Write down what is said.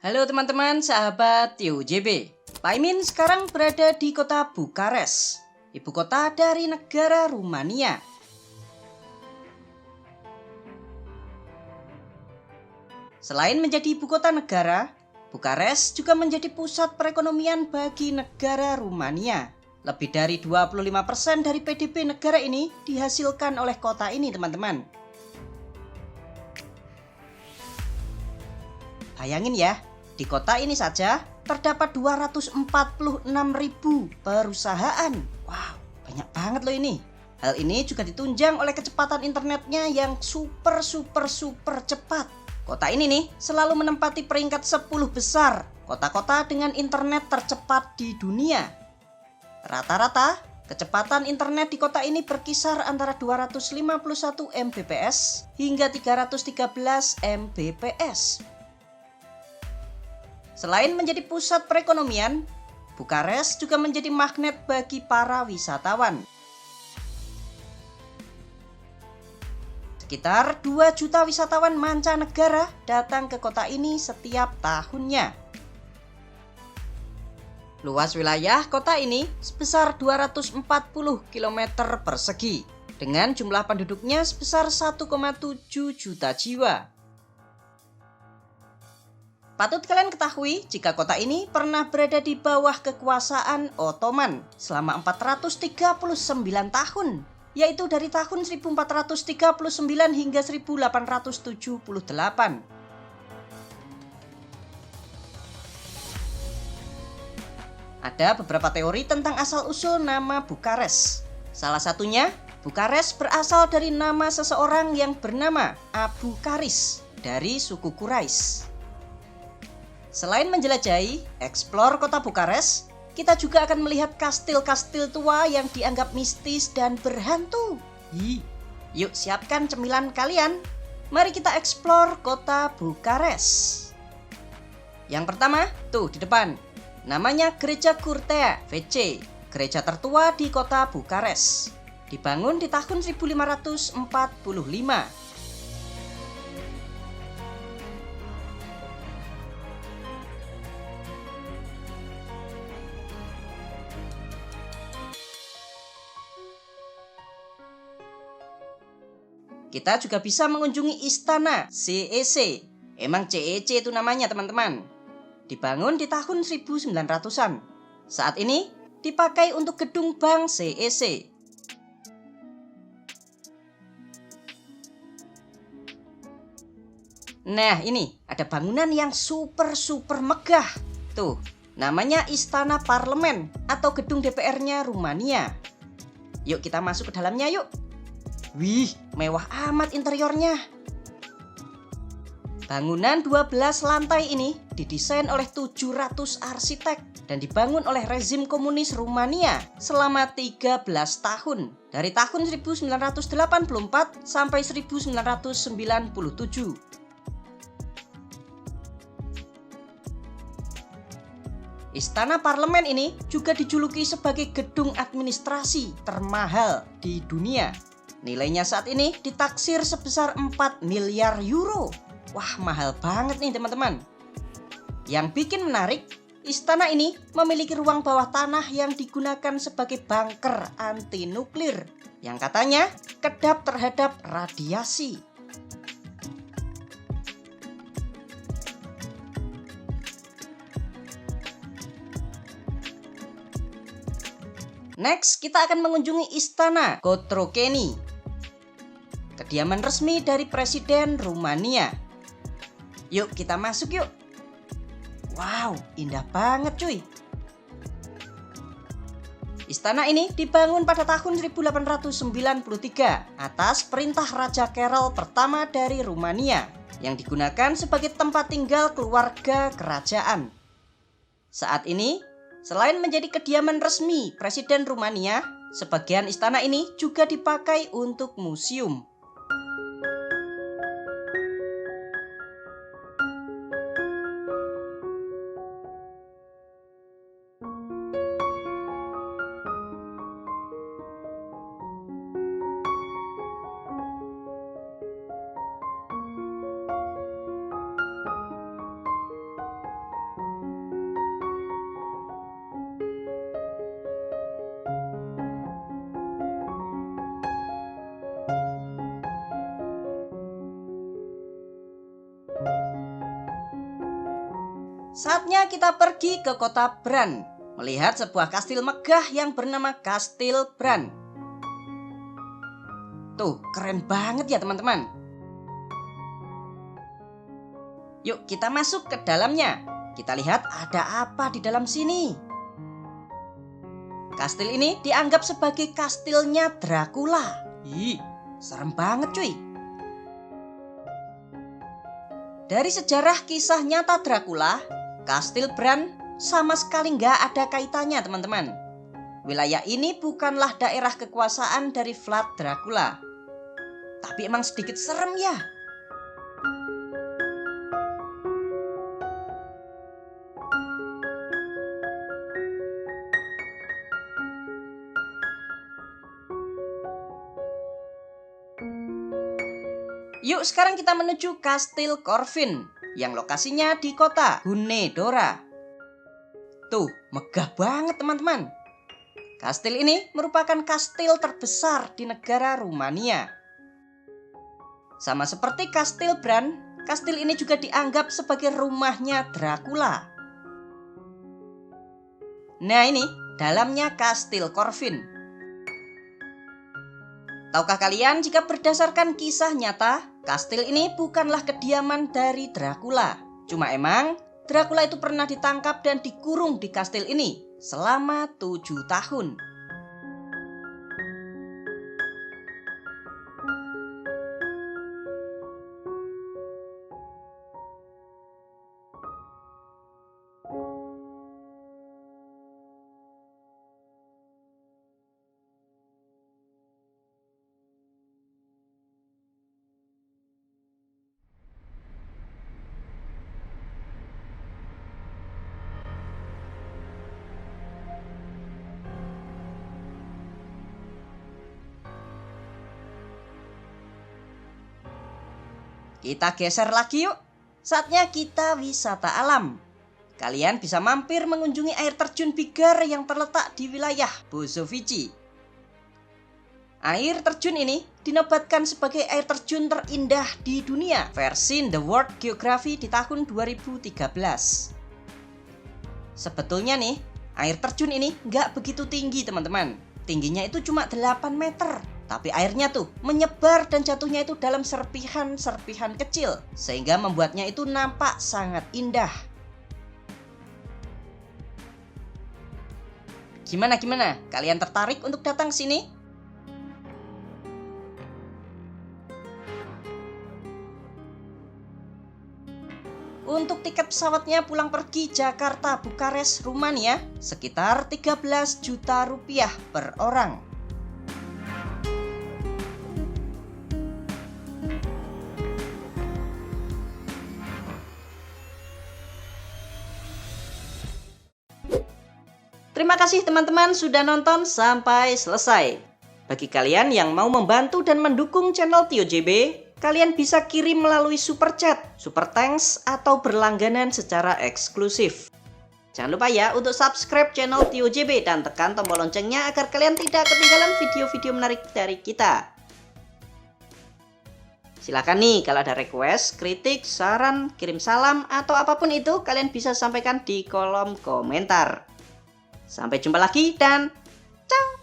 Halo teman-teman, sahabat TUJB. Pak Imin sekarang berada di kota Bukares, ibu kota dari negara Rumania. Selain menjadi ibu kota negara, Bukares juga menjadi pusat perekonomian bagi negara Rumania. Lebih dari 25% dari PDB negara ini dihasilkan oleh kota ini, teman-teman. Bayangin ya, di kota ini saja terdapat 246.000 perusahaan. Wow, banyak banget loh ini. Hal ini juga ditunjang oleh kecepatan internetnya yang super cepat. Kota ini nih selalu menempati peringkat 10 besar kota-kota dengan internet tercepat di dunia. Rata-rata kecepatan internet di kota ini berkisar antara 251 Mbps hingga 313 Mbps. Selain menjadi pusat perekonomian, Bukares juga menjadi magnet bagi para wisatawan. Sekitar 2 juta wisatawan mancanegara datang ke kota ini setiap tahunnya. Luas wilayah kota ini sebesar 240 km persegi, dengan jumlah penduduknya sebesar 1,7 juta jiwa. Patut kalian ketahui jika kota ini pernah berada di bawah kekuasaan Ottoman selama 439 tahun, yaitu dari tahun 1439 hingga 1878. Ada beberapa teori tentang asal-usul nama Bukares. Salah satunya, Bukares berasal dari nama seseorang yang bernama Abu Karis dari suku Quraisy. Selain menjelajahi, eksplor kota Bukares, kita juga akan melihat kastil-kastil tua yang dianggap mistis dan berhantu. Yuk siapkan cemilan kalian. Mari kita eksplor kota Bukares. Yang pertama, tuh di depan. Namanya Gereja Curtea VC, gereja tertua di kota Bukares. Dibangun di tahun 1545. Kita juga bisa mengunjungi istana CEC. Emang CEC itu namanya, teman-teman. Dibangun di tahun 1900-an. Saat ini dipakai untuk gedung bank CEC. Nah, ini ada bangunan yang super megah. Tuh, namanya Istana Parlemen atau gedung DPR-nya Rumania. Yuk kita masuk ke dalamnya yuk. Wih, mewah amat interiornya. Bangunan 12 lantai ini didesain oleh 700 arsitek dan dibangun oleh rezim komunis Rumania selama 13 tahun, dari tahun 1984 sampai 1997. Istana Parlemen ini juga dijuluki sebagai gedung administrasi termahal di dunia. Nilainya saat ini ditaksir sebesar 4 miliar euro. Wah, mahal banget nih teman-teman. Yang bikin menarik, istana ini memiliki ruang bawah tanah yang digunakan sebagai bunker anti nuklir yang katanya kedap terhadap radiasi. Next, kita akan mengunjungi Istana Cotroceni, kediaman resmi dari Presiden Rumania. Yuk kita masuk yuk. Wow, indah banget cuy. Istana ini dibangun pada tahun 1893 atas perintah Raja Carol pertama dari Rumania yang digunakan sebagai tempat tinggal keluarga kerajaan. Saat ini, selain menjadi kediaman resmi Presiden Rumania, sebagian istana ini juga dipakai untuk museum. Saatnya kita pergi ke kota Bran, melihat sebuah kastil megah yang bernama Kastil Bran. Tuh, keren banget ya teman-teman. Yuk kita masuk ke dalamnya. Kita lihat ada apa di dalam sini. Kastil ini dianggap sebagai kastilnya Dracula. Ih, serem banget cuy. Dari sejarah kisah nyata Dracula, Kastil Bran sama sekali nggak ada kaitannya teman-teman. Wilayah ini bukanlah daerah kekuasaan dari Vlad Dracula. Tapi emang sedikit serem ya. Yuk sekarang kita menuju Kastil Corvin yang lokasinya di kota Hunedora. Tuh, megah banget teman-teman. Kastil ini merupakan kastil terbesar di negara Rumania. Sama seperti Kastil Bran, kastil ini juga dianggap sebagai rumahnya Dracula. Nah ini, dalamnya Kastil Corvin. Tahukah kalian jika berdasarkan kisah nyata, kastil ini bukanlah kediaman dari Dracula. Cuma emang Dracula itu pernah ditangkap dan dikurung di kastil ini selama 7 tahun. Kita geser lagi yuk. Saatnya kita wisata alam. Kalian bisa mampir mengunjungi air terjun Bigar yang terletak di wilayah Bozovici. Air terjun ini dinobatkan sebagai air terjun terindah di dunia versi The World Geography di tahun 2013. Sebetulnya nih, air terjun ini nggak begitu tinggi teman-teman. Tingginya itu cuma 8 meter. Tapi airnya tuh menyebar dan jatuhnya itu dalam serpihan-serpihan kecil. Sehingga membuatnya itu nampak sangat indah. Gimana? Kalian tertarik untuk datang sini? Untuk tiket pesawatnya pulang pergi Jakarta Bukares Rumania sekitar 13 juta rupiah per orang. Terima kasih teman-teman sudah nonton sampai selesai. Bagi kalian yang mau membantu dan mendukung channel Tio JB, kalian bisa kirim melalui super chat, super thanks, atau berlangganan secara eksklusif. Jangan lupa ya untuk subscribe channel Tio JB dan tekan tombol loncengnya agar kalian tidak ketinggalan video-video menarik dari kita. Silakan nih kalau ada request, kritik, saran, kirim salam, atau apapun itu kalian bisa sampaikan di kolom komentar. Sampai jumpa lagi dan ciao!